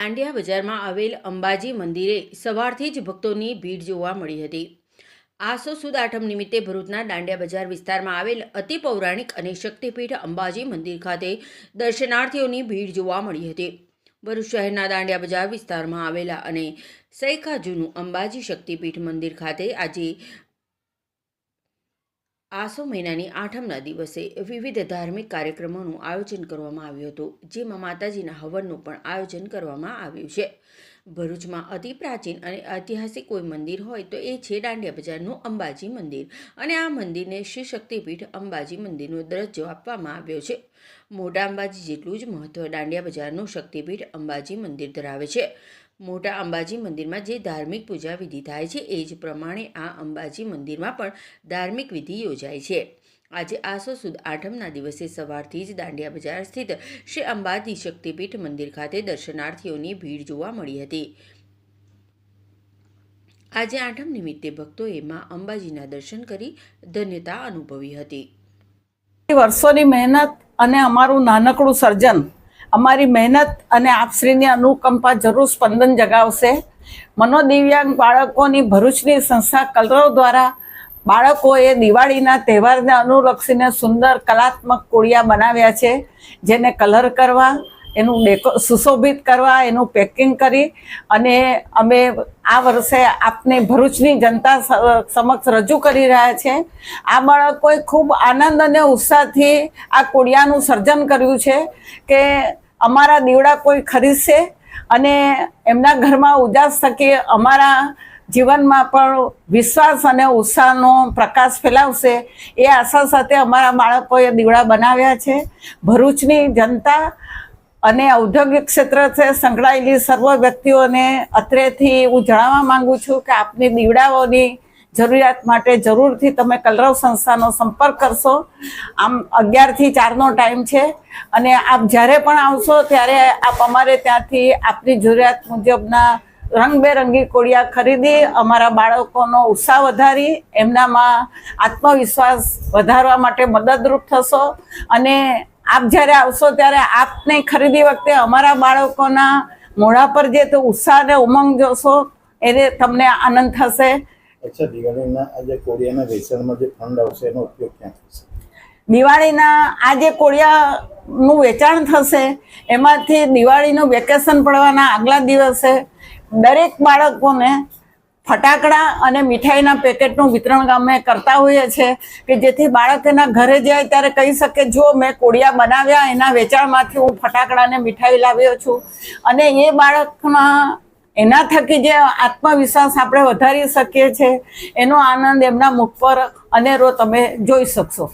દાંડિયા બજારમાં આવેલ અંબાજી મંદિરે સવારથી જ ભક્તોની ભીડ જોવા મળી હતી। આસો સુદ આઠમ નિમિત્તે ભરૂચના દાંડિયા બજાર વિસ્તારમાં આવેલ અતિ પૌરાણિક અને શક્તિપીઠ અંબાજી મંદિર ખાતે દર્શનાર્થીઓની ભીડ જોવા મળી હતી। ભરૂચ શહેરના દાંડિયા બજાર વિસ્તારમાં આવેલા અને સૈખા જૂનું અંબાજી શક્તિપીઠ મંદિર ખાતે આજે આસો મહિનાની આઠમના દિવસે વિવિધ ધાર્મિક કાર્યક્રમોનું આયોજન કરવામાં આવ્યું હતું, જેમાં માતાજીના હવનનું પણ આયોજન કરવામાં આવ્યું છે। ભરૂચમાં અતિ પ્રાચીન અને ઐતિહાસિક કોઈ મંદિર હોય તો એ છે દાંડિયા બજારનું અંબાજી મંદિર, અને આ મંદિરને શ્રી શક્તિપીઠ અંબાજી મંદિરનો દરજ્જો આપવામાં આવ્યો છે। મોટા અંબાજી જેટલું જ મહત્વ દાંડિયા બજારનું શક્તિપીઠ અંબાજી મંદિર ધરાવે છે। મોટા અંબાજી મંદિરમાં જે ધાર્મિક પૂજા વિધિ થાય છે એ જ પ્રમાણે આ અંબાજી મંદિરમાં પણ ધાર્મિક વિધિ યોજાય છે। આજે આસો સુદ આઠમના દિવસે સવારથી જ દાંડિયા બજાર સ્થિત શ્રી અંબાજી શક્તિપીઠ મંદિર ખાતે દર્શનાર્થીઓની ભીડ જોવા મળી હતી। આજે આઠમ નિમિત્તે ભક્તોએ માં અંબાજીના દર્શન કરી ધન્યતા અનુભવી હતી। વર્ષોની મહેનત અને અમારું નાનકડું સર્જન અમારી મહેનત અને આપશ્રીની અનુકંપા જરૂર સ્પંદન જગાવશે। મનોદિવ્યાંગ બાળકોની ભરૂચની સંસ્થા કલરવ દ્વારા બાળકોએ દિવાળીના તહેવારને અનુલક્ષીને સુંદર કલાત્મક કોળિયા બનાવ્યા છે, જેને કલર કરવા, એનું સુશોભિત કરવા, એનું પેકિંગ કરી અને અમે આ વર્ષે આપને ભરૂચની જનતા સમક્ષ રજૂ કરી રહ્યા છે। આ બાળકોએ ખૂબ આનંદ અને ઉત્સાહથી આ કોળિયાનું સર્જન કર્યું છે કે અમારા દીવડા કોઈ ખરીદશે અને એમના ઘરમાં ઉજાસ થકી અમારા જીવનમાં પણ વિશ્વાસ અને ઉત્સાહનો પ્રકાશ ફેલાવશે, એ આશા સાથે અમારા બાળકોએ દીવડા બનાવ્યા છે। ભરૂચની જનતા અને ઔદ્યોગિક ક્ષેત્રથી સંકળાયેલી સર્વ વ્યક્તિઓને અત્રેથી હું જણાવવા માંગુ છું કે આપની દીવડાઓની જરૂરિયાત માટે જરૂરથી તમે કલરવ સંસ્થાનો સંપર્ક કરશો। આમ 11 થી 4નો ટાઈમ છે અને આપ જ્યારે પણ આવશો ત્યારે આપ અમારે ત્યાંથી આપની જરૂરિયાત મુજબના રંગબેરંગી કોળિયા ખરીદી અમારા બાળકોનો ઉત્સાહ વધારી એમનામાં આત્મવિશ્વાસ વધારવા માટે મદદરૂપ થશો। અને આપ જ્યારે આવશો ત્યારે આપને ખરીદી વખતે અમારા બાળકોના મોઢા પર જે તો ઉત્સાહ અને ઉમંગ જોશો એને તમને આનંદ થશે। અચ્છા, દિવાળીના આજે કોળિયાના વેચાણમાં જે ફંડ આવશે એનો ઉપયોગ ક્યાં થશે? દિવાળીના આ જે કોળિયાનું વેચાણ થશે એમાંથી દિવાળીનું વેકેશન પડવાના આગલા દિવસે દરેક બાળકોને ફટાકડા અને મીઠાઈના પેકેટનું વિતરણ અમે કરતા હોઈએ છીએ કે જેથી બાળક એના ઘરે જાય ત્યારે કહી શકે, જો મેં કોળિયા બનાવ્યા, એના વેચાણમાંથી હું ફટાકડા અને મીઠાઈ લાવ્યો છું। અને એ બાળકમાં એના થકી જે આત્મવિશ્વાસ આપણે વધારી શકીએ છીએ એનો આનંદ એમના મુખ પર અનેરો તમે જોઈ શકશો।